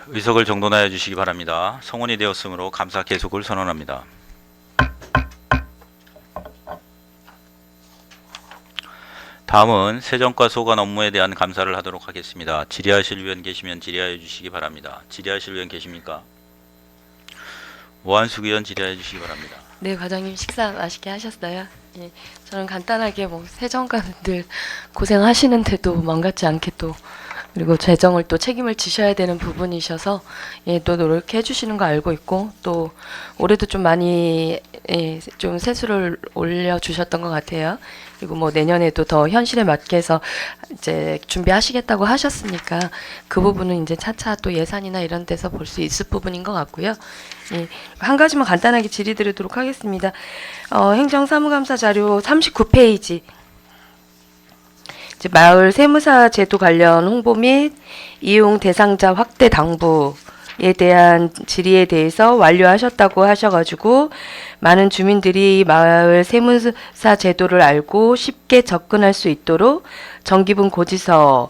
의석을 정돈하여 주시기 바랍니다. 성원이 되었으므로 감사 계속을 선언합니다. 다음은 세정과 소관 업무에 대한 감사를 하도록 하겠습니다. 질의하실 위원 계시면 질의하여 주시기 바랍니다. 질의하실 위원 계십니까? 오한숙 의원 질의하여 주시기 바랍니다. 네, 과장님 식사 맛있게 하셨어요? 예, 저는 간단하게 세정관들 고생하시는데도 마음 같지 않게 또 그리고 재정을 또 책임을 지셔야 되는 부분이셔서 또 노력해 주시는 거 알고 있고 또 올해도 좀 많이 좀 세수를 올려 주셨던 것 같아요. 그리고 내년에도 더 현실에 맞게 해서 이제 준비하시겠다고 하셨으니까 그 부분은 이제 차차 또 예산이나 이런 데서 볼 수 있을 부분인 것 같고요. 한 가지만 간단하게 질의드리도록 하겠습니다. 행정사무감사 자료 39페이지 마을 세무사 제도 관련 홍보 및 이용 대상자 확대 당부에 대한 질의에 대해서 완료하셨다고 하셔가지고 많은 주민들이 마을 세무사 제도를 알고 쉽게 접근할 수 있도록 정기분 고지서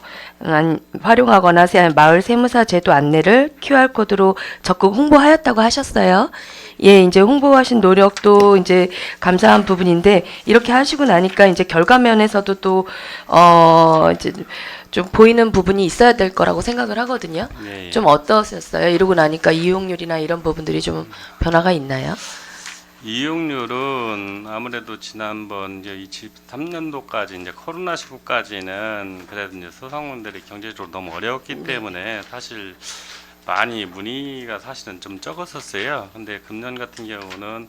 활용하거나 마을 세무사 제도 안내를 QR코드로 적극 홍보하였다고 하셨어요. 이제 홍보하신 노력도 이제 감사한 부분인데 이렇게 하시고 나니까 이제 결과면에서도 또 이제 좀 보이는 부분이 있어야 될 거라고 생각을 하거든요. 네. 좀 어떠셨어요? 이러고 나니까 이용률이나 이런 부분들이 좀 변화가 있나요? 이용률은 아무래도 지난번 이제 23년도까지 이제 코로나 시국까지는 그래도 이제 소상공인들이 경제적으로 너무 어려웠기 때문에 사실 많이 문의가 사실은 좀 적었었어요. 근데 금년 같은 경우는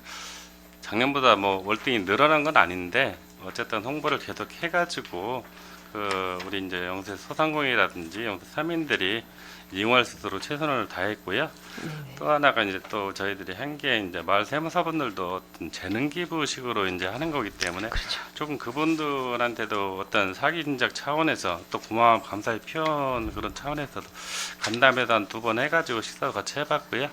작년보다 월등히 늘어난 건 아닌데 어쨌든 홍보를 계속 해가지고 우리 이제 영세 소상공인이라든지 영세 서민들이 이용할 수 있도록 최선을 다했고요. 또 하나가 이제 또 저희들이 한 게 이제 마을 세무사분들도 어떤 재능 기부식으로 이제 하는 거기 때문에 그렇죠. 조금 그분들한테도 어떤 사기 진작 차원에서 또 고마움 감사의 표현 그런 차원에서도 간담회도 한 2번 해가지고 식사도 같이 해봤고요.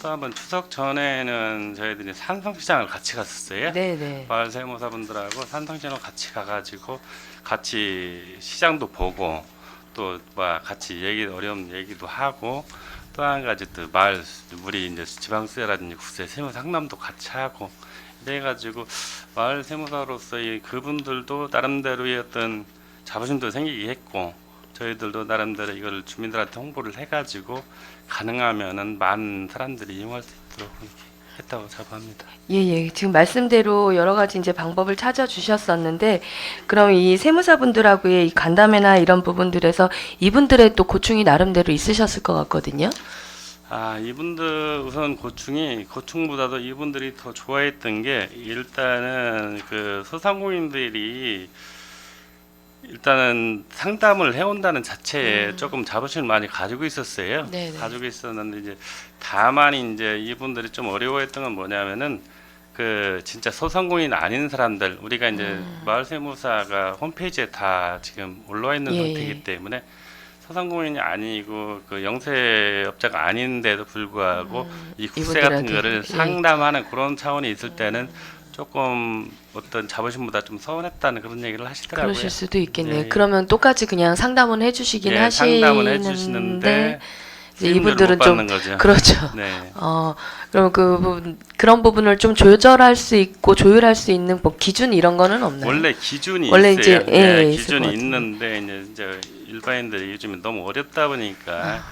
또 한번 추석 전에는 저희들이 산성시장을 같이 갔었어요. 네네. 마을 세무사분들하고 산성시장을 같이 가가지고 같이 시장도 보고 또 같이 어려운 얘기도 하고 또 한 가지 또 마을 우리 이제 지방세라든지 국세 세무 상담도 같이 하고 이래가지고 마을 세무사로서의 그분들도 나름대로의 어떤 자부심도 생기게 했고 저희들도 나름대로 이걸 주민들한테 홍보를 해가지고 가능하면은 많은 사람들이 이용할 수 있도록 이렇게 했다고 자부합니다. 예. 지금 말씀대로 여러 가지 이제 방법을 찾아주셨었는데, 그럼 이 세무사분들하고의 이 간담회나 이런 부분들에서 이분들의 또 고충이 나름대로 있으셨을 것 같거든요. 이분들 우선 고충보다도 이분들이 더 좋아했던 게 일단은 그 소상공인들이 일단은 상담을 해온다는 자체에 조금 자부심을 많이 가지고 있었어요. 네네. 가지고 있었는데 이제 다만 이제 이분들이 좀 어려워했던 건 뭐냐면은 그 진짜 소상공인 아닌 사람들 우리가 이제 마을세무사가 홈페이지에 다 지금 올라와 있는 예. 상태이기 때문에 소상공인이 아니고 그 영세업자가 아닌데도 불구하고 이 국세 같은 이분들한테, 거를 예. 상담하는 그런 차원이 있을 때는 조금 어떤 자부심보다 좀 서운했다는 그런 얘기를 하시더라고요. 그러실 수도 있겠네요. 네. 그러면 똑같이 그냥 상담은 해주시긴 상담은 하시는데 해주시는데 이제 이분들은 못 좀 받는 거죠. 그렇죠. 네. 그럼 그런 부분을 좀 조절할 수 있고 조율할 수 있는 기준 이런 거는 없나요? 원래 기준이 원래 있어요. 이제, 있을 기준이 것 같은데. 있는데 이제 일반인들이 요즘에 너무 어렵다 보니까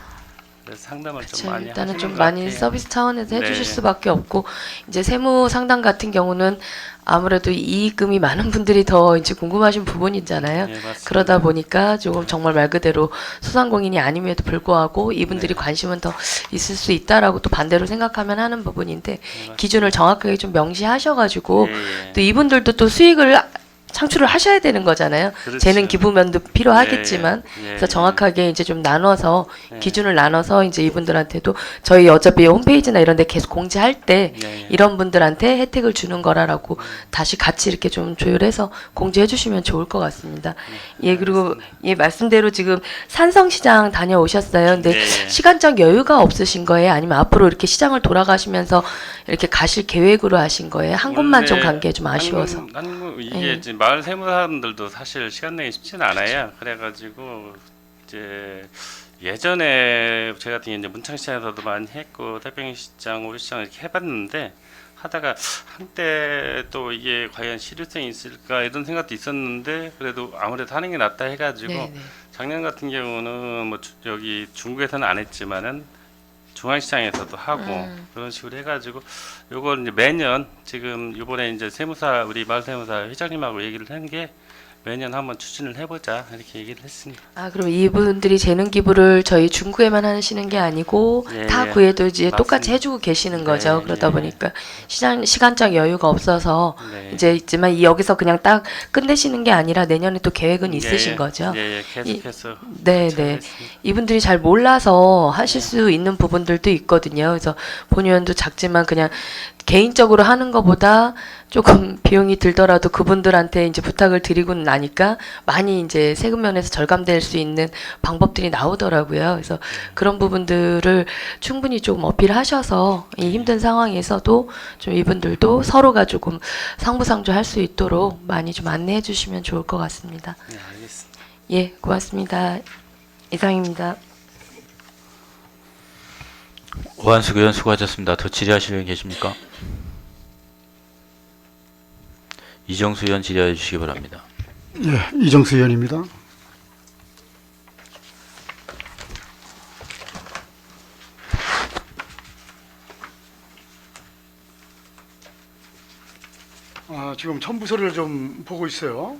그래서 상담을 좀 그쵸, 많이 일단은 하시는 좀 것 많이 같아요. 서비스 차원에서 해주실 네. 수밖에 없고 이제 세무 상담 같은 경우는 아무래도 이익금이 많은 분들이 더 이제 궁금하신 부분이잖아요. 네, 맞습니다. 그러다 보니까 조금 정말 말 그대로 소상공인이 아님에도 불구하고 이분들이 네. 관심은 더 있을 수 있다라고 또 반대로 생각하면 하는 부분인데 맞습니다. 기준을 정확하게 좀 명시하셔가지고 예, 예. 또 이분들도 또 수익을 창출을 하셔야 되는 거잖아요. 그렇죠. 재능 기부면도 필요하겠지만 예, 예. 그래서 정확하게 이제 좀 나눠서 예. 기준을 나눠서 이제 이분들한테도 저희 어차피 홈페이지나 이런 데 계속 공지할 때 예, 예. 이런 분들한테 혜택을 주는 거라고 다시 같이 이렇게 좀 조율해서 공지해 주시면 좋을 것 같습니다. 예, 그리고 말씀대로 지금 산성시장 다녀오셨어요. 근데 예, 예. 시간적 여유가 없으신 거예요? 아니면 앞으로 이렇게 시장을 돌아가시면서 이렇게 가실 계획으로 하신 거예요? 한 곳만 좀 간 게 좀 아쉬워서. 이게 예. 이제 마을 세무사분들도 사실 시간 내기 쉽지는 않아요. 그래가지고 이제 예전에 제가 같은 경우 이제 문창시장에서도 많이 했고 태평시장, 우리시장 이렇게 해봤는데 하다가 한때 또 이게 과연 실효성이 있을까 이런 생각도 있었는데 그래도 아무래도 하는 게 낫다 해가지고 네네. 작년 같은 경우는 뭐 여기 중국에서는 안 했지만은 중앙시장에서도 하고 그런 식으로 해가지고 요걸 이제 매년 지금 요번에 이제 세무사 우리 마을세무사 회장님하고 얘기를 한 게 매년 한번 추진을 해보자 이렇게 얘기를 했습니다. 아, 그럼 이분들이 재능 기부를 저희 중구에만 하시는 게 아니고 예, 타 예. 구에도 이제 맞습니다. 똑같이 해주고 계시는 거죠. 네, 그러다 예. 보니까 시간적 여유가 없어서 네. 이제 있지만 이 여기서 그냥 딱 끝내시는 게 아니라 내년에 또 계획은 있으신 예, 거죠. 예, 예, 계속해서 네, 같이 네. 하겠습니다. 이분들이 잘 몰라서 하실 수 있는 부분들도 있거든요. 그래서 본의원도 작지만 그냥 개인적으로 하는 것보다 조금 비용이 들더라도 그분들한테 이제 부탁을 드리고 나니까 많이 이제 세금 면에서 절감될 수 있는 방법들이 나오더라고요. 그래서 그런 부분들을 충분히 조금 어필하셔서 이 힘든 상황에서도 좀 이분들도 서로가 조금 상부상조할 수 있도록 많이 좀 안내해 주시면 좋을 것 같습니다. 네, 알겠습니다. 예, 고맙습니다. 이상입니다. 오한숙 의원 수고하셨습니다. 더 질의하실 의원 계십니까? 이정수 의원 질의해 주시기 바랍니다. 예, 이정수 의원입니다. 지금 첨부서를 좀 보고 있어요.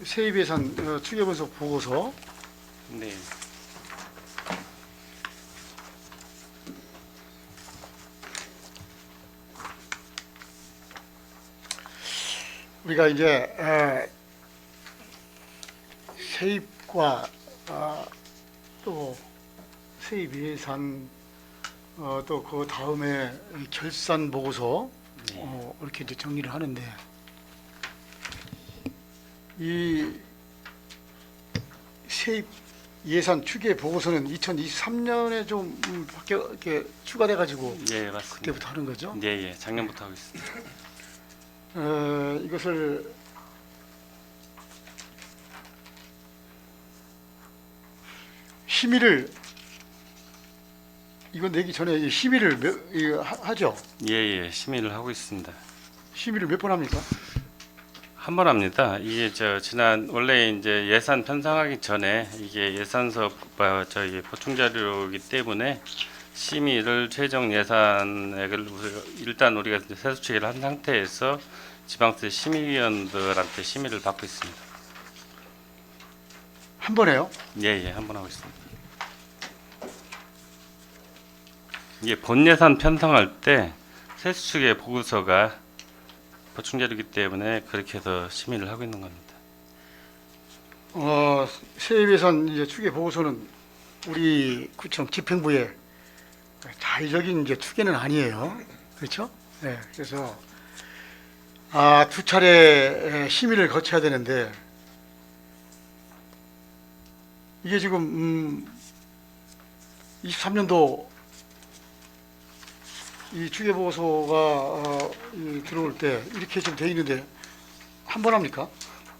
세입예산 추계분석 보고서. 네. 우리가 이제 세입과 또 세입 예산 또 그 다음에 결산 보고서 이렇게 이제 정리를 하는데 이 세입 예산 추계 보고서는 2023년에 좀 이렇게 추가돼 가지고 예, 맞습니다. 그때부터 하는 거죠. 예, 예, 작년부터 하고 있습니다. 이것을 심의를 이거 내기 전에 심의를 하죠. 예, 예, 심의를 하고 있습니다. 심의를 몇 번 합니까? 한 번 합니다. 이게 지난 원래 이제 예산 편성하기 전에 이게 예산서 저희 보충 자료이기 때문에 심의를 최종 예산액을 일단 우리가 이제 세수 추계를 한 상태에서 지방세 심의위원들한테 심의를 받고 있습니다. 한 번에요? 예, 예, 한 번 하고 있습니다. 이게 본 예산 편성할 때 세수 추계 보고서가 보충 자료이기 때문에 그렇게 해서 심의를 하고 있는 겁니다. 세입예산 이제 추계 보고서는 우리 구청 집행부의 자의적인 이제 추계는 아니에요. 그렇죠? 네, 그래서 두 차례 심의를 거쳐야 되는데 이게 지금 23년도 이 추계 보고서가 들어올 때 이렇게 좀 돼 있는데 한 번 합니까?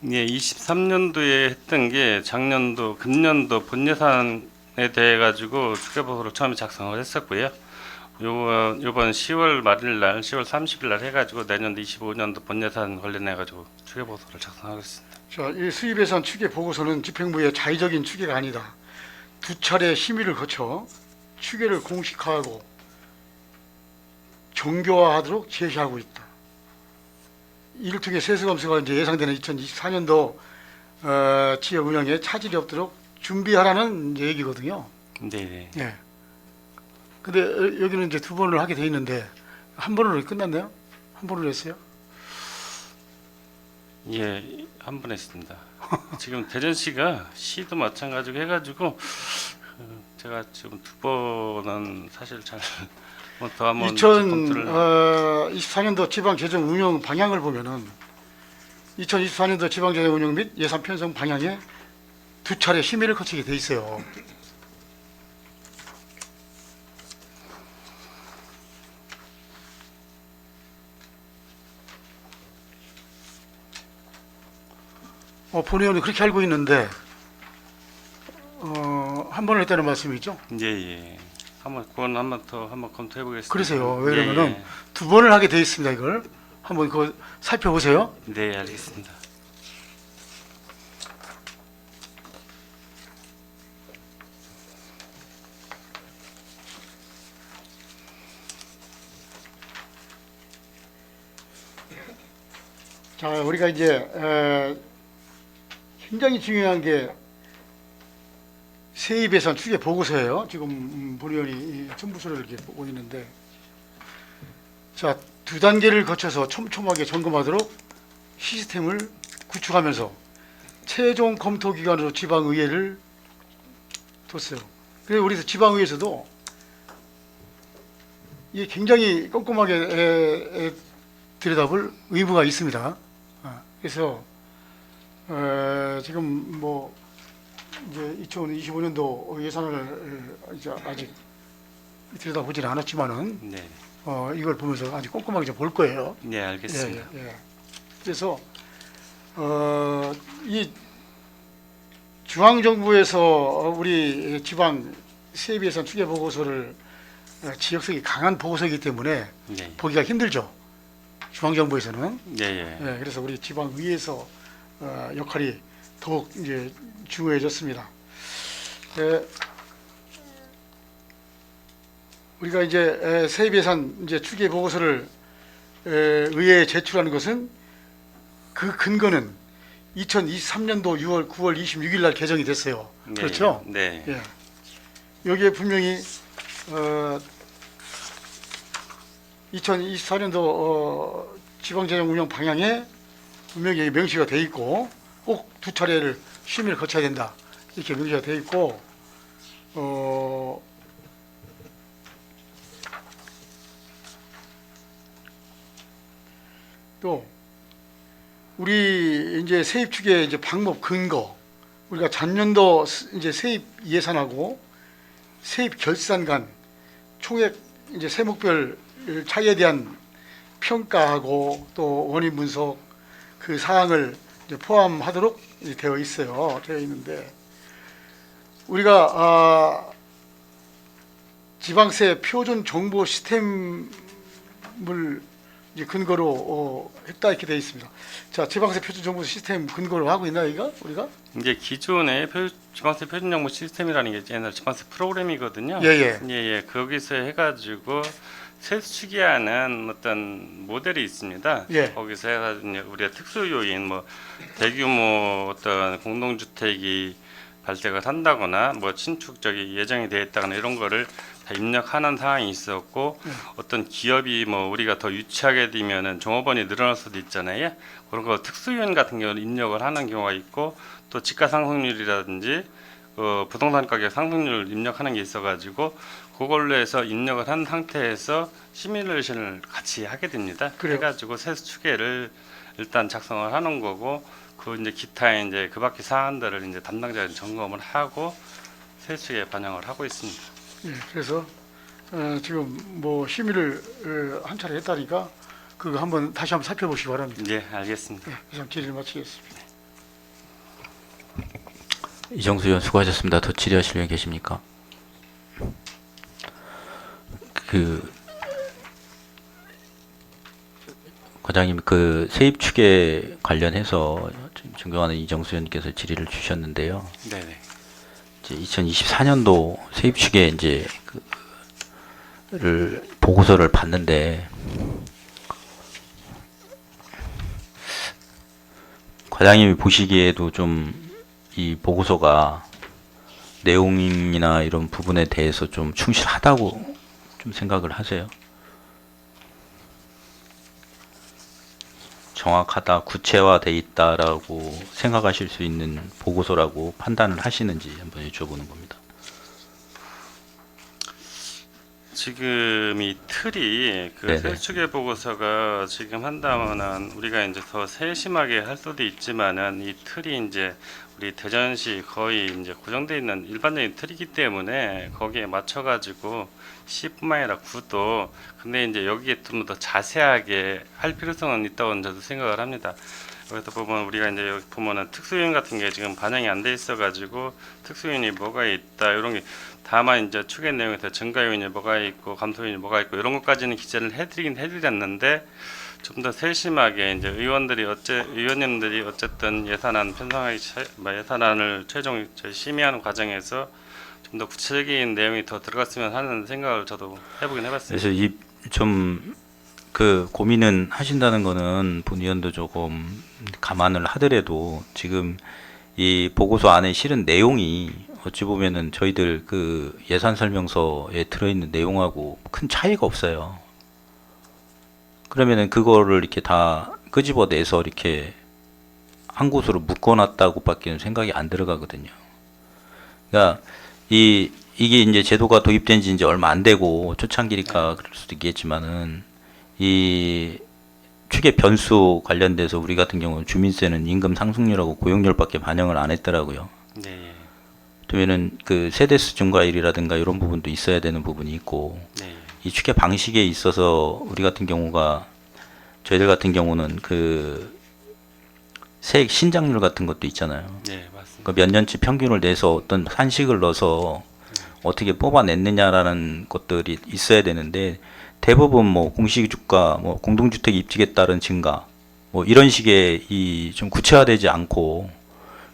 예, 23년도에 했던 게 작년도 금년도 본 예산에 대해 가지고 추계 보고서를 처음에 작성을 했었고요. 요번 10월 말일 날, 10월 30일 날 해가지고 내년도 25년도 본 예산 관련해 가지고 추계 보고서를 작성하겠습니다. 자, 이 수입예산 추계 보고서는 집행부의 자의적인 추계가 아니다. 두 차례 심의를 거쳐 추계를 공식화하고 정교화하도록 제시하고 있다. 이를 통해 세수 감소가 이제 예상되는 2024년도 지역 운영에 차질이 없도록 준비하라는 이제 얘기거든요. 네, 예. 근데 여기는 이제 두 번을 하게 돼 있는데 한 번으로 끝났나요? 한 번으로 했어요? 예, 한 번 했습니다. 지금 대전시가 시도 마찬가지고 해가지고 제가 지금 두 번은 사실 잘 더 한번 검토를 2024년도 지방재정 운영 방향을 보면은 2024년도 지방재정 운영 및 예산 편성 방향에 두 차례 심의를 거치게 돼 있어요. 본의원이 그렇게 알고 있는데 한 번을 했다는 말씀이죠? 예, 예. 그건 한번 검토해 보겠습니다. 그러세요. 왜냐면은 두 번을 하게 돼 있습니다. 이걸 한번 그거 살펴보세요. 네, 알겠습니다. 자, 우리가 이제 굉장히 중요한 게 세입예산 추계 보고서예요. 지금 본의원이 첨부서를 이렇게 보고 있는데, 자, 두 단계를 거쳐서 촘촘하게 점검하도록 시스템을 구축하면서 최종 검토 기관으로 지방의회를 뒀어요. 그래서 우리 지방의회에서도 이게 굉장히 꼼꼼하게 들여다볼 의무가 있습니다. 그래서 지금 뭐 이제 2025년도 예산을 이제 아직 들여다보지는 않았지만은 네, 이걸 보면서 아주 꼼꼼하게 좀 볼 거예요. 네, 알겠습니다. 예. 그래서 이 중앙 정부에서 우리 지방 세입 예산 추계 보고서를 지역성이 강한 보고서이기 때문에 네, 보기가 힘들죠. 중앙 정부에서는. 예, 예. 그래서 우리 지방 위에서 역할이 더욱 이제 중요해졌습니다. 우리가 이제 세입 예산 이제 추계 보고서를 의회에 제출하는 것은 그 근거는 2023년도 6월 9월 26일 날 개정이 됐어요. 네, 그렇죠? 네, 예. 여기에 분명히 2024년도 지방재정 운영 방향에 분명히 명시가 돼 있고 꼭 두 차례를 심의를 거쳐야 된다 이렇게 명시가 돼 있고 또 우리 이제 세입 추계 이제 방법 근거 우리가 전년도 이제 세입 예산하고 세입 결산 간 총액 이제 세목별 차이에 대한 평가하고 또 원인 분석 그 사항을 이제 포함하도록 되어 있는데 우리가 지방세 표준 정보 시스템을 이제 근거로 했다 이렇게 되어 있습니다. 자, 지방세 표준 정보 시스템 근거로 하고 있나 이거 우리가? 이제 기존의 지방세 표준정보 시스템이라는 게 옛날 지방세 프로그램이거든요. 예. 거기서 해가지고 세수 추계하는 어떤 모델이 있습니다. 예. 거기서 해가지고 이제 우리가 특수 요인, 뭐 대규모 어떤 공동주택이 발생을 한다거나, 뭐 신축적이 예정이 되어 있다거나 이런 거를 다 입력하는 사항이 있었고, 어떤 기업이 뭐 우리가 더 유치하게 되면은 종업원이 늘어날 수도 있잖아요. 그런 거 특수 요인 같은 경우는 입력을 하는 경우가 있고, 또 지가 상승률이라든지 부동산 가격 상승률을 입력하는 게 있어가지고 그걸로 해서 입력을 한 상태에서 시뮬레이션을 같이 하게 됩니다. 그래요? 그래가지고 세수 추계를 일단 작성을 하는 거고, 그 이제 기타 이제 그 밖의 사안들을 이제 담당자가 점검을 하고 세수 추계에 반영을 하고 있습니다. 예, 그래서 지금 뭐 심의를 한 차례 했다니까 그거 한번 다시 한번 살펴보시기 바랍니다. 네, 알겠습니다. 이상 질의를 마치겠습니다. 이정수 의원 수고하셨습니다. 더 질의하실 분 계십니까? 과장님, 그 세입 추계 관련해서 지금 존경하는 이정수 의원님께서 질의를 주셨는데요. 네네. 이제 2024년도 세입 추계 이제 를 보고서를 봤는데 과장님이 보시기에도 좀 이 보고서가 내용이나 이런 부분에 대해서 좀 충실하다고 좀 생각을 하세요? 정확하다, 구체화돼 있다라고 생각하실 수 있는 보고서라고 판단을 하시는지 한번 여쭤보는 겁니다. 지금 이 틀이 그 네네. 세수추계 보고서가 지금 한다면은 우리가 이제 더 세심하게 할 수도 있지만은 이 틀이 이제 우리 대전시 거의 이제 고정되어 있는 일반적인 틀이기 때문에 거기에 맞춰가지고 시뿐만 아니라 구도 근데 이제 여기에 좀 더 자세하게 할 필요성은 있다고 저도 생각을 합니다. 거기서 보면 우리가 이제 여기 보면은 특수요인 같은 게 지금 반영이 안 돼 있어가지고 특수요인이 뭐가 있다 이런 게 다만 이제 추계 내용에서 증가 요인이 뭐가 있고 감소 요인이 뭐가 있고 이런 것까지는 기재를 해드렸는데 좀 더 세심하게 이제 의원님들이 어쨌든 예산안을 최종 심의하는 과정에서 좀 더 구체적인 내용이 더 들어갔으면 하는 생각을 저도 해보긴 해봤습니다. 그래서 이 좀 그 고민은 하신다는 거는 본 의원도 조금 감안을 하더라도 지금 이 보고서 안에 실은 내용이 어찌 보면은 저희들 그 예산 설명서에 들어있는 내용하고 큰 차이가 없어요. 그러면은 그거를 이렇게 다 끄집어내서 이렇게 한 곳으로 묶어놨다고밖에 생각이 안 들어가거든요. 그러니까 이게 이제 제도가 도입된 지 이제 얼마 안 되고 초창기니까 그럴 수도 있겠지만은 이 추계 변수 관련돼서 우리 같은 경우는 주민세는 임금 상승률하고 고용률밖에 반영을 안 했더라고요. 네, 그러면은 그 세대수 증가율이라든가 이런 부분도 있어야 되는 부분이 있고 네, 이 추계 방식에 있어서 우리 같은 경우가 저희들 같은 경우는 그 세액 신장률 같은 것도 있잖아요. 네, 맞습니다. 그 몇 년치 평균을 내서 어떤 산식을 넣어서 어떻게 뽑아냈느냐라는 것들이 있어야 되는데 대부분 뭐 공시주가, 뭐 공동주택 입지에 따른 증가, 뭐 이런 식의 이 좀 구체화되지 않고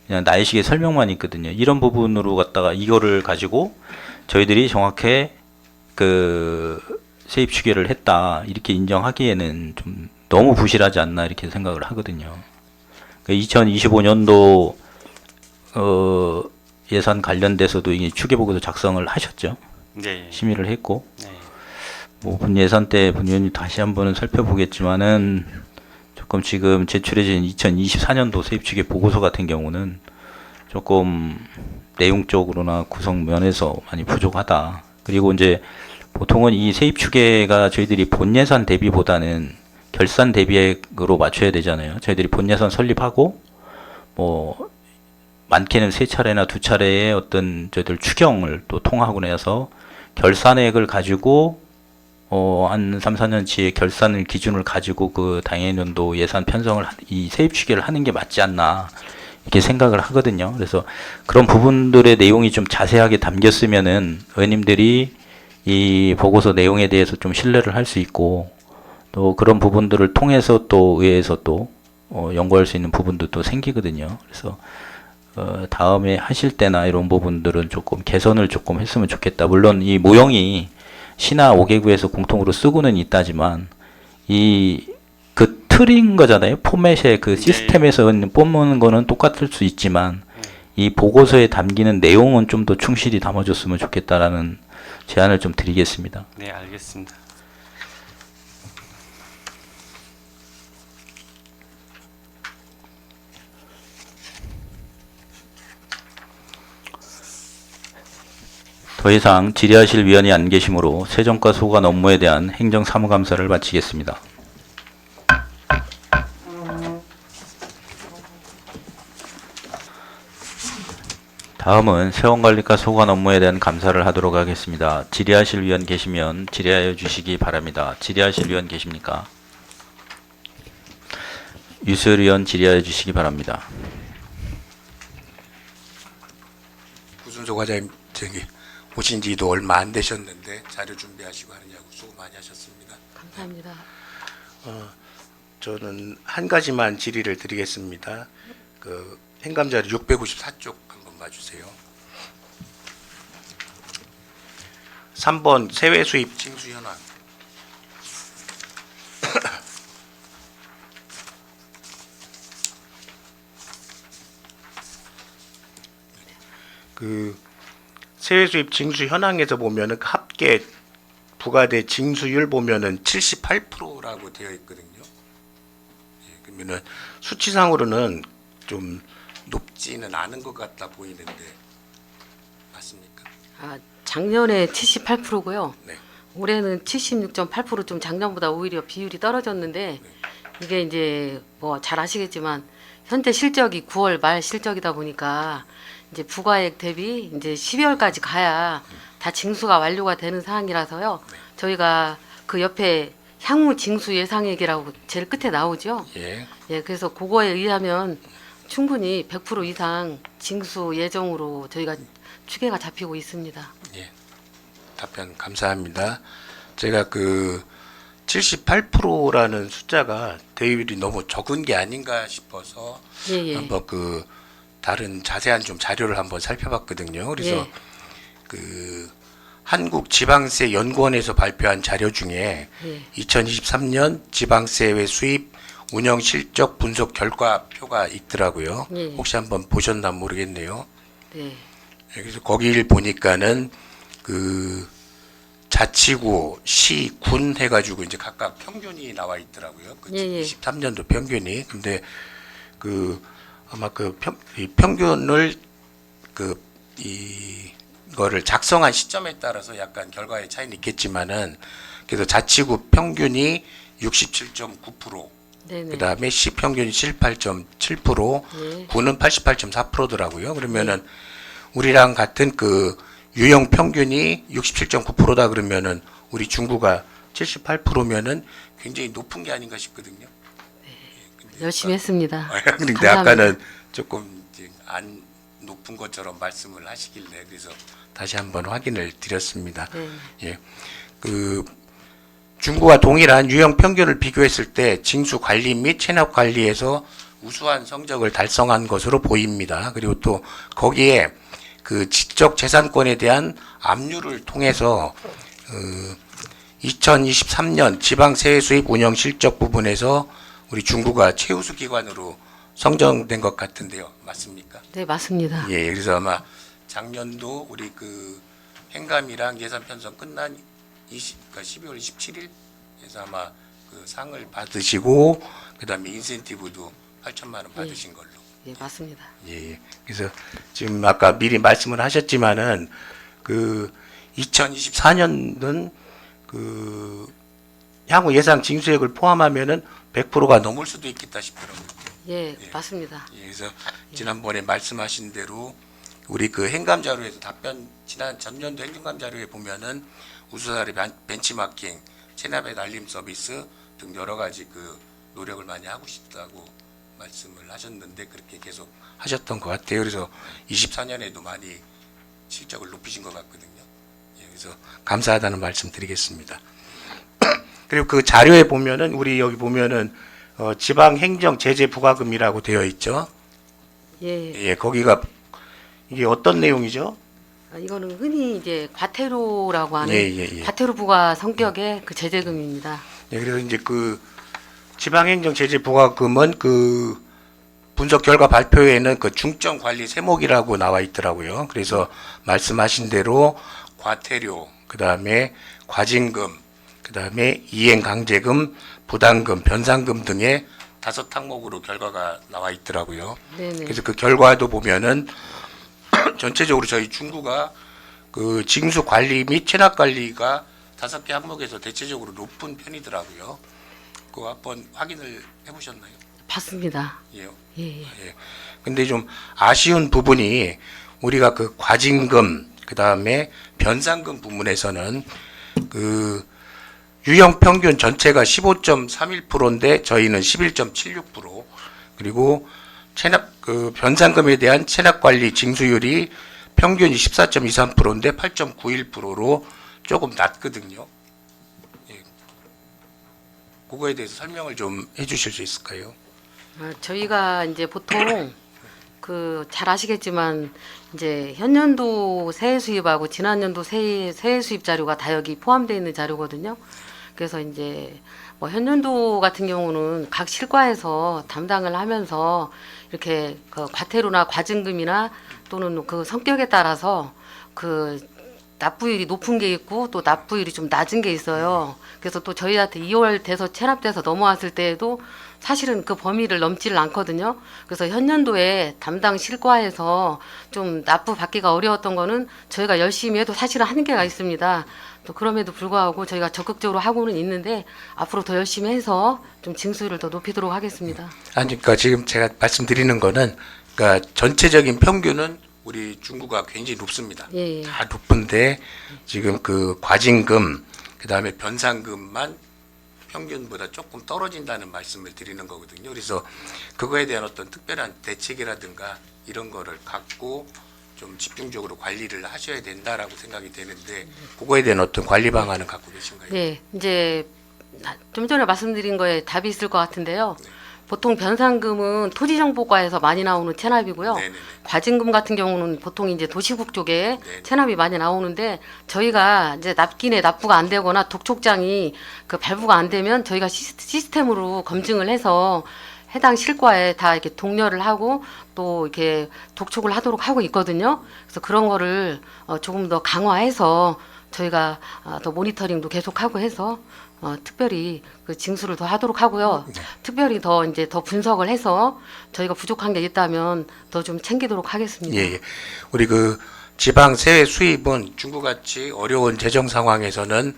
그냥 나이식의 설명만 있거든요. 이런 부분으로 갖다가 이거를 가지고 저희들이 정확하게 그 세입 추계를 했다 이렇게 인정하기에는 좀 너무 부실하지 않나 이렇게 생각을 하거든요. 2025년도 예산 관련돼서도 이게 추계보고서 작성을 하셨죠. 네, 심의를 했고 네, 뭐 본 예산 때 본 의원님 다시 한번은 살펴보겠지만은 조금 지금 제출해진 2024년도 세입추계 보고서 같은 경우는 조금 내용적으로나 구성 면에서 많이 부족하다. 그리고 이제 보통은 이 세입추계가 저희들이 본 예산 대비보다는 결산 대비액으로 맞춰야 되잖아요. 저희들이 본 예산 설립하고 뭐 많게는 3차례나 2차례의 어떤 저희들 추경을 또 통하고 나서 결산액을 가지고 한 3, 4년치의 결산을 기준을 가지고 그 당해년도 예산 편성을 이 세입 추계를 하는 게 맞지 않나 이렇게 생각을 하거든요. 그래서 그런 부분들의 내용이 좀 자세하게 담겼으면은 의원님들이 이 보고서 내용에 대해서 좀 신뢰를 할 수 있고 또 그런 부분들을 통해서 또 의회에서 또 연구할 수 있는 부분도 또 생기거든요. 그래서 다음에 하실 때나 이런 부분들은 조금 개선을 조금 했으면 좋겠다. 물론 이 모형이 시나 5개구에서 공통으로 쓰고는 있다지만 이 그 틀인 거잖아요. 포맷의 그 시스템에서 뽑는 거는 똑같을 수 있지만 이 보고서에 담기는 내용은 좀 더 충실히 담아줬으면 좋겠다라는 제안을 좀 드리겠습니다. 네, 알겠습니다. 더 이상 질의하실 위원이 안 계시므로 세정과 소관 업무에 대한 행정사무감사를 마치겠습니다. 다음은 세원관리과 소관 업무에 대한 감사를 하도록 하겠습니다. 질의하실 위원 계시면 질의하여 주시기 바랍니다. 질의하실 위원 계십니까? 유수열 위원 질의하여 주시기 바랍니다. 구순소 과장님 오신 지도 얼마 안 되셨는데 자료 준비하시고 하느냐고 수고 많이 하셨습니다. 감사합니다. 저는 한 가지만 질의를 드리겠습니다. 그 행감자료 654쪽 한번 봐주세요. 3번 세외 수입 징수 현황. 그 세외 수입 징수 현황에서 보면은 합계 부과대 징수율 보면은 78%라고 되어 있거든요. 예, 그러면은 수치상으로는 좀 높지는 않은 것 같다 보이는데 맞습니까? 작년에 78%고요. 네. 올해는 76.8%, 좀 작년보다 오히려 비율이 떨어졌는데 이게 이제 뭐 잘 아시겠지만 현재 실적이 9월 말 실적이다 보니까 이제 부과액 대비 이제 12월까지 가야 다 징수가 완료가 되는 상황이라서요. 저희가 그 옆에 향후 징수 예상액이라고 제일 끝에 나오죠. 예. 예, 그래서 그거에 의하면 충분히 100% 이상 징수 예정으로 저희가 추계가 잡히고 있습니다. 예. 답변 감사합니다. 제가 그 78%라는 숫자가 대율이 너무 적은 게 아닌가 싶어서 예, 예. 한번 그 다른 자세한 좀 자료를 한번 살펴봤거든요. 그래서 예. 그 한국지방세 연구원에서 발표한 자료 중에 예. 2023년 지방세외 수입 운영 실적 분석 결과표가 있더라고요. 예. 혹시 한번 보셨나 모르겠네요. 네. 그래서 거기를 보니까는 그 자치구, 시, 군 해가지고 이제 각각 평균이 나와 있더라고요. 그 예, 예. 23년도 평균이. 근데 그 아마 이 평균을 이거를 작성한 시점에 따라서 약간 결과의 차이는 있겠지만은 그래서 자치구 평균이 67.9%, 네네. 그다음에 시 평균이 78.7%, 예. 군은 88.4%더라고요. 그러면은 우리랑 같은 그 유형 평균이 67.9%다 그러면은 우리 중구가 78%면은 굉장히 높은 게 아닌가 싶거든요. 열심히 했습니다. 근데 감사합니다. 아까는 조금 이제 안 높은 것처럼 말씀을 하시길래 그래서 다시 한번 확인을 드렸습니다. 네. 예. 그 중구와 동일한 유형 평균을 비교했을 때 징수 관리 및 체납 관리에서 우수한 성적을 달성한 것으로 보입니다. 그리고 또 거기에 그 지적 재산권에 대한 압류를 통해서 2023년 지방세외 수입 운영 실적 부분에서 우리 중구가 최우수 기관으로 선정된 것 같은데요. 맞습니까? 네, 맞습니다. 예, 그래서 아마 작년도 우리 그 행감이랑 예산 편성 끝난 12월 27일 에서 아마 그 상을 받으시고 그다음에 인센티브도 8천만 원 받으신 걸로. 예, 맞습니다. 예. 그래서 지금 아까 미리 말씀을 하셨지만은 그 2024년은 그 향후 예상 징수액을 포함하면은 100%가 넘을 수도 있겠다 싶더라고요. 예, 맞습니다. 예, 그래서 지난번에 말씀하신 대로 우리 그 행감 자료에서 답변 지난 전년도 행감 자료에 보면은 우수사례 벤치마킹, 체납의 날림 서비스 등 여러 가지 그 노력을 많이 하고 싶다고 말씀을 하셨는데 그렇게 계속 하셨던 것 같아요. 그래서 24년에도 많이 실적을 높이신 것 같거든요. 예, 그래서 감사하다는 말씀 드리겠습니다. 그리고 그 자료에 보면은 우리 여기 보면은 지방행정제재부과금이라고 되어 있죠. 예. 예, 거기가 이게 어떤 내용이죠? 이거는 흔히 이제 과태료라고 하는 예. 과태료 부과 성격의 그 제재금입니다. 예, 그래서 이제 그 지방행정제재부과금은 그 분석 결과 발표에는 그 중점 관리 세목이라고 나와 있더라고요. 그래서 말씀하신 대로 과태료, 그 다음에 과징금, 그 다음에 이행강제금, 부담금, 변상금 등의 5항목으로 결과가 나와 있더라고요. 네네. 그래서 그 결과도 보면은 전체적으로 저희 중구가 그 징수 관리 및 체납 관리가 5개 항목에서 대체적으로 높은 편이더라고요. 그거 한번 확인을 해보셨나요? 봤습니다. 예. 예. 예. 근데 좀 아쉬운 부분이 우리가 그 과징금, 그 다음에 변상금 부분에서는 그 유형 평균 전체가 15.31%인데 저희는 11.76%, 그리고 체납 그 변상금에 대한 체납 관리 징수율이 평균이 14.23%인데 8.91%로 조금 낮거든요. 예. 그거에 대해서 설명을 좀 해주실 수 있을까요? 저희가 이제 보통 그 잘 아시겠지만 이제 현년도 세액 수입하고 지난 연도 세액 수입 자료가 다 여기 포함되어 있는 자료거든요. 그래서 이제 뭐 현년도 같은 경우는 각 실과에서 담당을 하면서 이렇게 그 과태료나 과징금이나 또는 그 성격에 따라서 그 납부율이 높은 게 있고 또 납부율이 좀 낮은 게 있어요. 그래서 또 저희한테 2월 돼서 체납돼서 넘어왔을 때에도 사실은 그 범위를 넘지를 않거든요. 그래서 현년도에 담당 실과에서 좀 납부 받기가 어려웠던 거는 저희가 열심히 해도 사실은 한계가 있습니다. 또 그럼에도 불구하고 저희가 적극적으로 하고는 있는데 앞으로 더 열심히 해서 좀 징수율을 더 높이도록 하겠습니다. 아니, 그러니까 지금 제가 말씀드리는 거는 그러니까 전체적인 평균은 우리 중구가 굉장히 높습니다. 예. 다 높은데 지금 그 과징금, 그 다음에 변상금만 평균보다 조금 떨어진다는 말씀을 드리는 거거든요. 그래서 그거에 대한 어떤 특별한 대책이라든가 이런 거를 갖고 좀 집중적으로 관리를 하셔야 된다라고 생각이 되는데 그거에 대한 어떤 관리 방안은 갖고 계신가요? 네, 이제 좀 전에 말씀드린 거에 답이 있을 것 같은데요. 보통 변상금은 토지정보과에서 많이 나오는 체납이고요. 네네네. 과징금 같은 경우는 보통 이제 도시국 쪽에 네. 체납이 많이 나오는데 저희가 이제 납기내 납부가 안 되거나 독촉장이 그 발부가 안 되면 저희가 시스템으로 검증을 해서 해당 실과에 다 이렇게 독려를 하고 또 이렇게 독촉을 하도록 하고 있거든요. 그래서 그런 거를 조금 더 강화해서 저희가 더 모니터링도 계속하고 해서 특별히 그 징수를 더 하도록 하고요. 특별히 더 이제 더 분석을 해서 저희가 부족한 게 있다면 더 좀 챙기도록 하겠습니다. 예, 예. 우리 그 지방 세외 수입은 중국같이 어려운 재정 상황에서는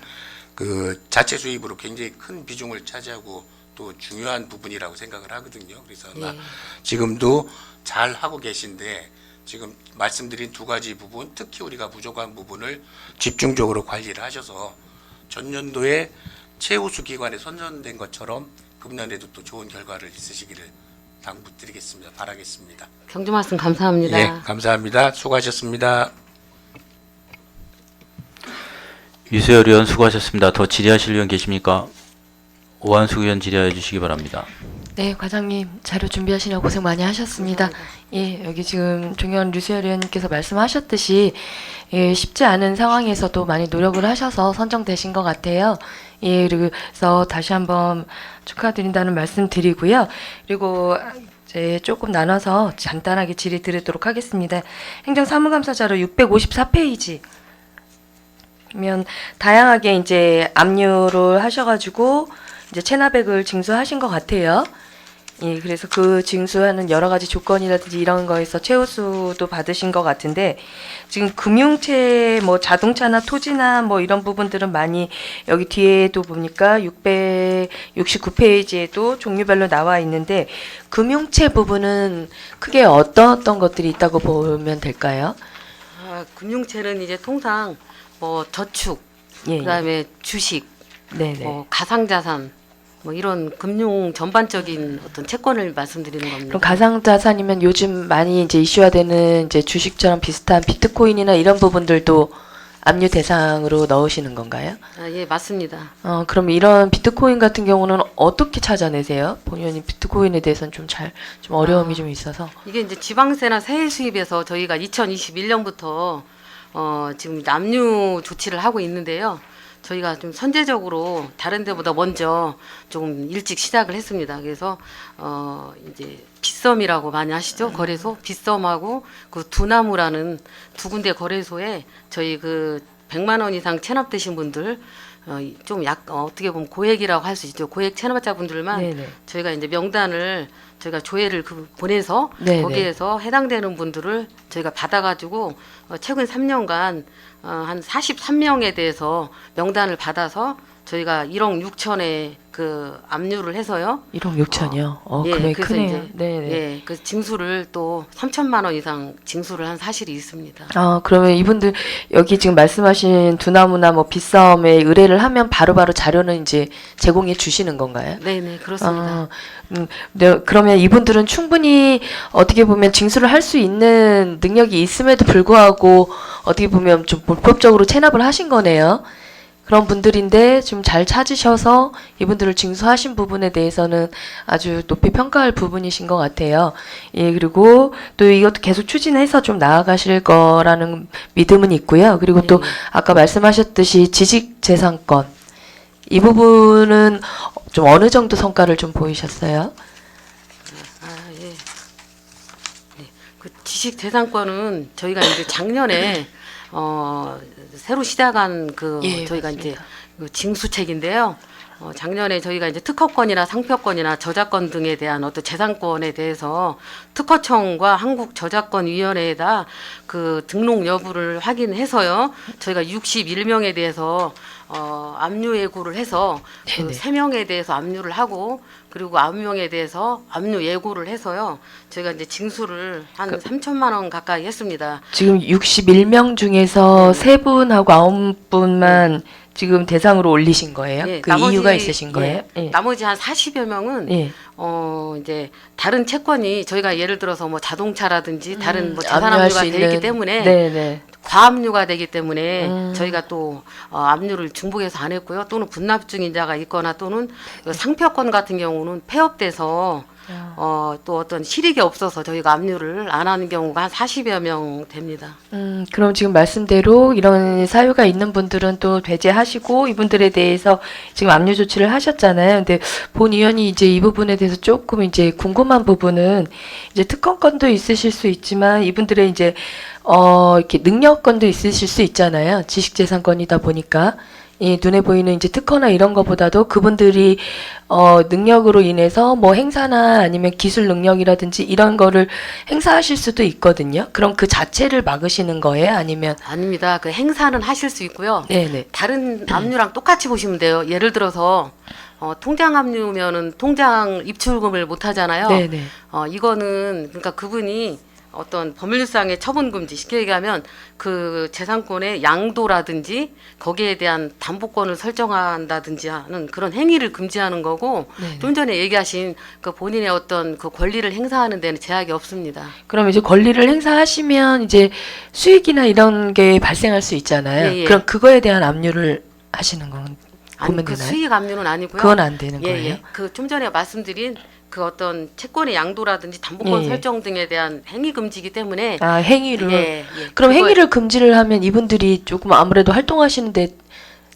그 자체 수입으로 굉장히 큰 비중을 차지하고 또 중요한 부분이라고 생각을 하거든요. 그래서 아마 예. 지금도 잘 하고 계신데 지금 말씀드린 두 가지 부분, 특히 우리가 부족한 부분을 집중적으로 관리를 하셔서 전년도에 최우수 기관에 선정된 것처럼 금년에도 또 좋은 결과를 있으시기를 당부드리겠습니다. 바라겠습니다. 경주 말씀 감사합니다. 예, 감사합니다. 수고하셨습니다. 유세열 의원 수고하셨습니다. 더 질의하실 의원 계십니까? 오한수 의원 질의해 주시기 바랍니다. 네, 과장님 자료 준비하시느라 고생 많이 하셨습니다. 예, 여기 지금 종현 류수열 의원님께서 말씀하셨듯이 예, 쉽지 않은 상황에서도 많이 노력을 하셔서 선정되신 것 같아요. 예, 그래서 다시 한번 축하드린다는 말씀 드리고요. 그리고 이제 조금 나눠서 간단하게 질의 드리도록 하겠습니다. 행정사무감사자료 654페이지. 그러면 다양하게 이제 압류를 하셔가지고 이제 체납액을 징수하신 것 같아요. 예, 그래서 그 징수하는 여러 가지 조건이라든지 이런 거에서 최우수도 받으신 것 같은데 지금 금융채 뭐 자동차나 토지나 뭐 이런 부분들은 많이 여기 뒤에도 보니까 669페이지에도 종류별로 나와 있는데 금융채 부분은 크게 어떤 것들이 있다고 보면 될까요? 금융채는 이제 통상 뭐 저축, 예, 그다음에 주식, 네네. 뭐 가상자산, 뭐 이런 금융 전반적인 어떤 채권을 말씀드리는 겁니다. 그럼 가상자산이면 요즘 많이 이제 이슈화되는 이제 주식처럼 비슷한 비트코인이나 이런 부분들도 압류 대상으로 넣으시는 건가요? 예, 맞습니다. 그럼 이런 비트코인 같은 경우는 어떻게 찾아내세요? 본인이 비트코인에 대해서는 좀 어려움이 좀 있어서. 이게 이제 지방세나 세액 수입에서 저희가 2021년부터 지금 압류 조치를 하고 있는데요. 저희가 좀 선제적으로 다른 데보다 먼저 좀 일찍 시작을 했습니다. 그래서 이제 빗썸이라고 많이 아시죠? 거래소 빗썸하고 그 두나무라는 두 군데 거래소에 저희 그 100만 원 이상 체납되신 분들 좀 어떻게 보면 고액이라고 할 수 있죠. 고액 체납자분들만 네네. 저희가 이제 명단을 저희가 조회를 보내서 네네. 거기에서 해당되는 분들을 저희가 받아가지고 최근 3년간 한 43명에 대해서 명단을 받아서 저희가 1억 6천에 그 압류를 해서요. 1억 6천이요? 예, 금액이 그래서 크네요. 이제 네네. 예, 그 징수를 또 3천만 원 이상 징수를 한 사실이 있습니다. 그러면 이분들 여기 지금 말씀하신 두나무나 뭐 빗썸에 의뢰를 하면 바로바로 자료는 이제 제공해 주시는 건가요? 네, 그렇습니다. 네, 그러면 이분들은 충분히 어떻게 보면 징수를 할 수 있는 능력이 있음에도 불구하고 어떻게 보면 좀 불법적으로 체납을 하신 거네요. 그런 분들인데 좀 잘 찾으셔서 이분들을 징수하신 부분에 대해서는 아주 높이 평가할 부분이신 것 같아요. 예, 그리고 또 이것도 계속 추진해서 좀 나아가실 거라는 믿음은 있고요. 그리고 또 아까 말씀하셨듯이 지식재산권 이 부분은 좀 어느 정도 성과를 좀 보이셨어요? 예. 네. 그 지식재산권은 저희가 이제 작년에 새로 시작한 그 예, 저희가 맞습니다. 이제 그 징수책인데요. 작년에 저희가 이제 특허권이나 상표권이나 저작권 등에 대한 어떤 재산권에 대해서 특허청과 한국저작권위원회에다 그 등록 여부를 확인해서요. 저희가 61명에 대해서 압류 예고를 해서 그 네네. 3명에 대해서 압류를 하고 그리고 9명에 대해서 압류 예고를 해서요. 저희가 이제 징수를 한 3천만 원 가까이 했습니다. 지금 61명 중에서 3분하고 9분만 지금 대상으로 올리신 거예요? 예, 그 이유가 있으신 거예요? 예, 나머지 한 40여 명은 예. 이제 다른 채권이 저희가 예를 들어서 뭐 자동차라든지 다른 뭐 압류할 자산압류가 수 돼 있기 있는- 때문에 네네. 과압류가 되기 때문에 저희가 또 압류를 중복해서 안 했고요. 또는 분납 중인자가 있거나 또는 그 상표권 같은 경우는 폐업돼서 또 어떤 실익이 없어서 저희가 압류를 안 하는 경우가 한 40여 명 됩니다. 그럼 지금 말씀대로 이런 사유가 있는 분들은 또 배제하시고 이분들에 대해서 지금 압류 조치를 하셨잖아요. 근데 본 의원이 이제 이 부분에 대해서 조금 이제 궁금한 부분은 이제 특허권도 있으실 수 있지만 이분들의 이제 이렇게 능력권도 있으실 수 있잖아요. 지식재산권이다 보니까. 이 눈에 보이는 이제 특허나 이런 거보다도 그분들이 능력으로 인해서 뭐 행사나 아니면 기술 능력이라든지 이런 거를 행사하실 수도 있거든요. 그럼 그 자체를 막으시는 거예요? 아니면 아닙니다. 그 행사는 하실 수 있고요. 네네. 다른 압류랑 똑같이 보시면 돼요. 예를 들어서 통장 압류면은 통장 입출금을 못 하잖아요. 네네. 이거는 그러니까 그분이 어떤 법률상의 처분 금지, 쉽게 얘기하면 그 재산권의 양도라든지 거기에 대한 담보권을 설정한다든지 하는 그런 행위를 금지하는 거고 네네. 좀 전에 얘기하신 그 본인의 어떤 그 권리를 행사하는 데는 제약이 없습니다. 그럼 이제 권리를 행사하시면 이제 수익이나 이런 게 발생할 수 있잖아요. 예, 예. 그럼 그거에 대한 압류를 하시는 건 아니 보면 그 되나요? 수익 압류는 아니고요. 그건 안 되는 예, 거예요? 예. 그 좀 전에 말씀드린 그 어떤 채권의 양도라든지 담보권 예, 예. 설정 등에 대한 행위 금지이기 때문에 아, 행위를. 예, 예. 그럼 그걸- 행위를 금지를 하면 이분들이 조금 아무래도 활동하시는데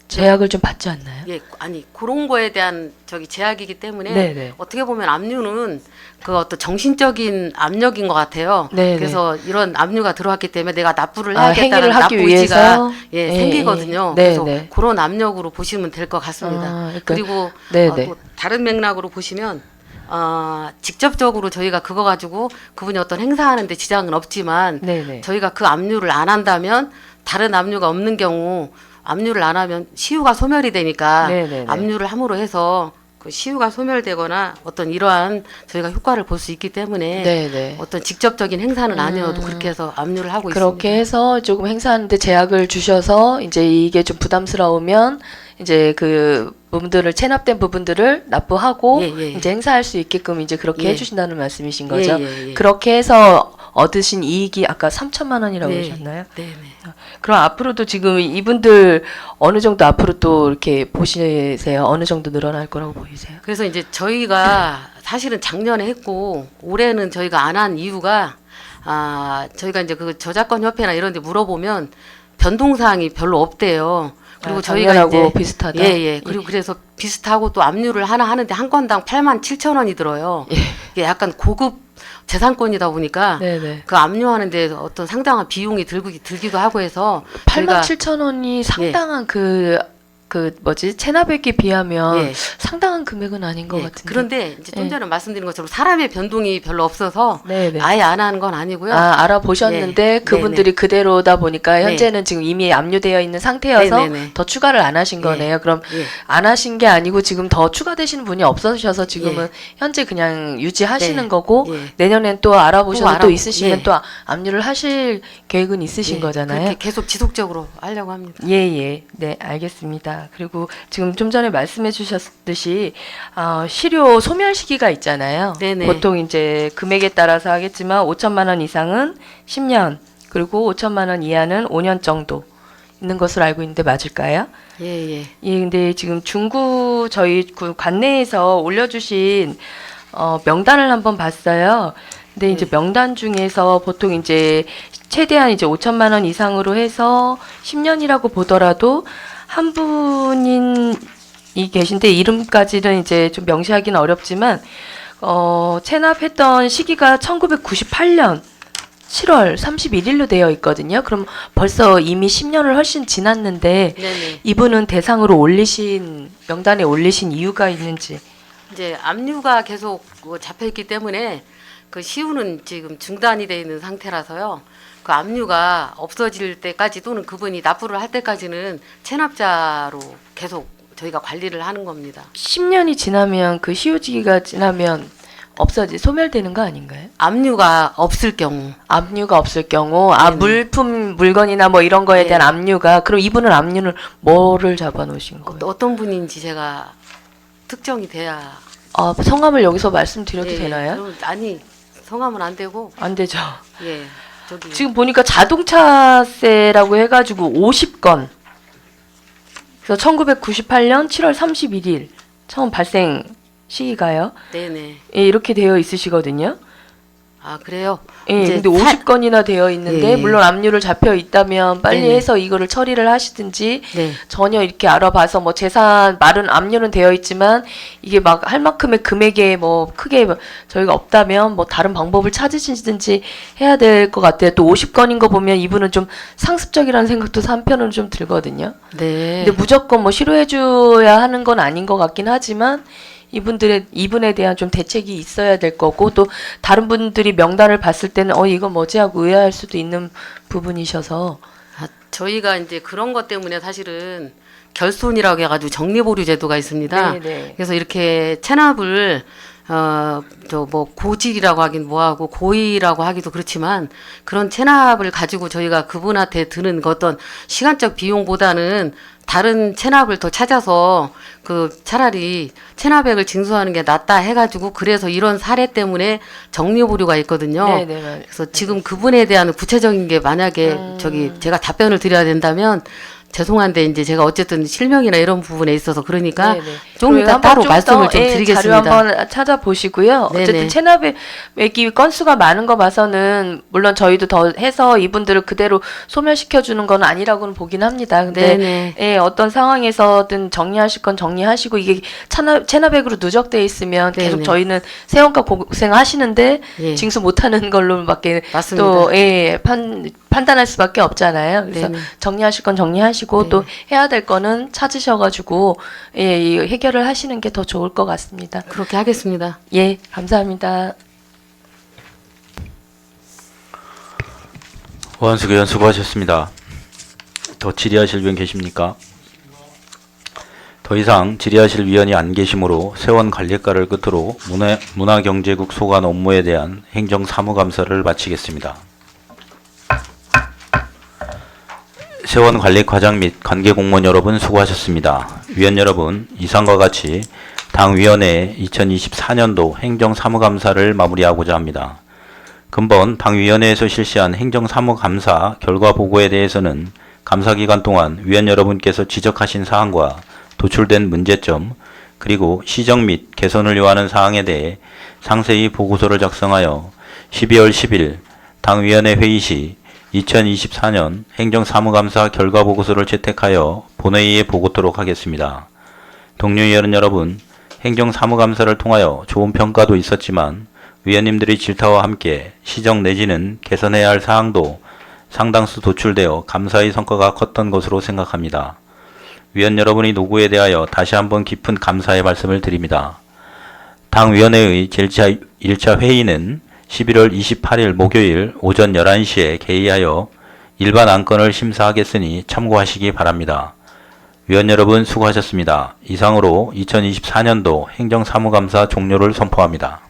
제약을 좀 받지 않나요? 예, 아니 그런 거에 대한 저기 제약이기 때문에 네네. 어떻게 보면 압류는 그 어떤 정신적인 압력인 것 같아요. 네네. 그래서 이런 압류가 들어왔기 때문에 내가 납부를 아, 해야겠다는 행위를 하기 납부 위해서? 의지가 예, 예, 생기거든요. 예. 그래서 네네. 그런 압력으로 보시면 될 것 같습니다. 아, 그러니까- 그리고 네네. 또 다른 맥락으로 보시면 직접적으로 저희가 그거 가지고 그분이 어떤 행사하는데 지장은 없지만 네네. 저희가 그 압류를 안 한다면 다른 압류가 없는 경우 압류를 안 하면 시효가 소멸이 되니까 네네네. 압류를 함으로 해서 그 시효가 소멸되거나 어떤 이러한 저희가 효과를 볼 수 있기 때문에 네네. 어떤 직접적인 행사는 아니어도 그렇게 해서 압류를 하고 그렇게 있습니다. 해서 조금 행사하는데 제약을 주셔서 이제 이게 좀 부담스러우면 이제 그 부분들을 체납된 부분들을 납부하고 예, 예. 이제 행사할 수 있게끔 이제 그렇게 예. 해주신다는 말씀이신 거죠. 예, 예, 예. 그렇게 해서 얻으신 이익이 아까 3천만 원이라고 네. 하셨나요? 네, 네. 그럼 앞으로도 지금 이분들 어느 정도 앞으로 또 이렇게 보시세요? 어느 정도 늘어날 거라고 보이세요? 그래서 이제 저희가 사실은 작년에 했고 올해는 저희가 안 한 이유가 저희가 이제 그 저작권 협회나 이런 데 물어보면 변동 사항이 별로 없대요. 그리고 저희가 작년하고 이제 비슷하다. 예. 그리고 그래서 비슷하고 또 압류를 하나 하는데 한 건당 87,000원이 들어요. 이게 약간 고급 재산권이다 보니까 네네. 그 압류하는데 어떤 상당한 비용이 들기도 하고 해서 8만 저희가 7천 원이 상당한 그 뭐지 체납액에 비하면 예. 상당한 금액은 아닌 것 예, 같은데. 그런데 이제 좀 예. 전에 말씀드린 것처럼 사람의 변동이 별로 없어서 네네. 아예 안 하는 건 아니고요. 알아보셨는데 예. 그분들이 그대로다 보니까 네. 현재는 지금 이미 압류되어 있는 상태여서 네네네. 더 추가를 안 하신 예. 거네요. 그럼 예. 안 하신 게 아니고 지금 더 추가되시는 분이 없어셔서 지금은 예. 현재 그냥 유지하시는 네. 거고 예. 내년엔 또 알아보셔서 또 알아보고, 있으시면 예. 또 압류를 하실 계획은 있으신 예, 거잖아요. 그렇게 계속 지속적으로 하려고 합니다. 예. 네, 알겠습니다. 그리고 지금 좀 전에 말씀해 주셨듯이 실효 소멸 시기가 있잖아요. 네네. 보통 이제 금액에 따라서 하겠지만 5천만 원 이상은 10년, 그리고 5천만 원 이하는 5년 정도 있는 것으로 알고 있는데 맞을까요? 예. 예, 근데 지금 중구 저희 관내에서 올려주신 명단을 한번 봤어요. 근데 이제 명단 중에서 보통 이제 최대한 이제 5천만 원 이상으로 해서 10년이라고 보더라도 한 분이 계신데 이름까지는 이제 좀 명시하기는 어렵지만 체납했던 시기가 1998년 7월 31일로 되어 있거든요. 그럼 벌써 이미 10년을 훨씬 지났는데 네네. 이분은 대상으로 올리신 명단에 올리신 이유가 있는지. 이제 압류가 계속 잡혀 있기 때문에 그 시효는 지금 중단이 돼 있는 상태라서요. 그 압류가 없어질 때까지 또는 그분이 납부를 할 때까지는 체납자로 계속 저희가 관리를 하는 겁니다. 10년이 지나면 그 시효지기가 지나면 소멸되는 거 아닌가요? 압류가 없을 경우. 압류가 없을 경우, 네네. 물건이나 뭐 이런 거에 네. 대한 압류가, 그럼 이분은 압류는 뭐를 잡아놓으신 거예요? 어떤 분인지 제가 특정이 돼야. 성함을 여기서 말씀드려도 예, 되나요? 그럼 아니 성함은 안 되고 안 되죠. 예 저기 지금 보니까 자동차세라고 해가지고 50건. 그래서 1998년 7월 31일 처음 발생 시기가요. 네네. 예, 이렇게 되어 있으시거든요. 아 그래요. 예, 이제 근데 50건이나 되어 있는데 예. 물론 압류를 잡혀 있다면 빨리 네네. 해서 이거를 처리를 하시든지 네. 전혀 이렇게 알아봐서 뭐 재산 말은 압류는 되어 있지만 이게 막 할 만큼의 금액에 뭐 크게 저희가 없다면 뭐 다른 방법을 찾으시든지 해야 될 것 같아요. 또 50건인 거 보면 이분은 좀 상습적이라는 생각도 한편으로는 좀 들거든요. 네. 근데 무조건 뭐 실효해줘야 하는 건 아닌 것 같긴 하지만 이분에 대한 좀 대책이 있어야 될 거고, 또 다른 분들이 명단을 봤을 때는 이거 뭐지 하고 의아할 수도 있는 부분이셔서. 저희가 이제 그런 것 때문에 사실은 결손이라고 해가지고 정리보류 제도가 있습니다. 네네. 그래서 이렇게 체납을 저 뭐 고질이라고 하긴 뭐하고 고의라고 하기도 그렇지만 그런 체납을 가지고 저희가 그분한테 드는 그 어떤 시간적 비용보다는 다른 체납을 더 찾아서 그 차라리 체납액을 징수하는 게 낫다 해가지고 그래서 이런 사례 때문에 정리보류가 있거든요. 네네. 그래서 지금 그분에 대한 구체적인 게 만약에 저기 제가 답변을 드려야 된다면 죄송한데 이제 제가 어쨌든 실명이나 이런 부분에 있어서 그러니까 네네. 좀 이따 따로 말씀을 좀 자료 드리겠습니다. 한번 찾아보시고요. 네네. 어쨌든 체납액이 건수가 많은 거 봐서는 물론 저희도 더 해서 이분들을 그대로 소멸시켜 주는 건 아니라고는 보긴 합니다. 근데 네네. 예, 어떤 상황에서든 정리하실 건 정리하시고 이게 체납액으로 누적돼 있으면 계속 네네. 저희는 세원가 고생하시는데 예. 징수 못하는 걸로밖에 맞습니다. 또 판단할 수밖에 없잖아요. 그래서 네네. 정리하실 건 정리하시고 네. 또 해야 될 거는 찾으셔가지고 이 해결을 하시는 게 더 좋을 것 같습니다. 그렇게 하겠습니다. 예, 감사합니다. 원수 의원 수고하셨습니다. 더 질의하실 분 계십니까? 더 이상 질의하실 위원이 안 계시므로 세원 관리과를 끝으로 문화경제국 소관 업무에 대한 행정사무감사를 마치겠습니다. 세원 관리과장 및 관계공무원 여러분 수고하셨습니다. 위원 여러분, 이상과 같이 당위원회의 2024년도 행정사무감사를 마무리하고자 합니다. 근본 당위원회에서 실시한 행정사무감사 결과보고에 대해서는 감사기간 동안 위원 여러분께서 지적하신 사항과 도출된 문제점, 그리고 시정 및 개선을 요하는 사항에 대해 상세히 보고서를 작성하여 12월 10일 당위원회 회의 시 2024년 행정사무감사 결과보고서를 채택하여 본회의에 보고토록 하겠습니다. 동료위원 여러분, 행정사무감사를 통하여 좋은 평가도 있었지만 위원님들의 질타와 함께 시정 내지는 개선해야 할 사항도 상당수 도출되어 감사의 성과가 컸던 것으로 생각합니다. 위원 여러분의 노고에 대하여 다시 한번 깊은 감사의 말씀을 드립니다. 당위원회의 제 1차 회의는 11월 28일 목요일 오전 11시에 개의하여 일반 안건을 심사하겠으니 참고하시기 바랍니다. 위원 여러분 수고하셨습니다. 이상으로 2024년도 행정사무감사 종료를 선포합니다.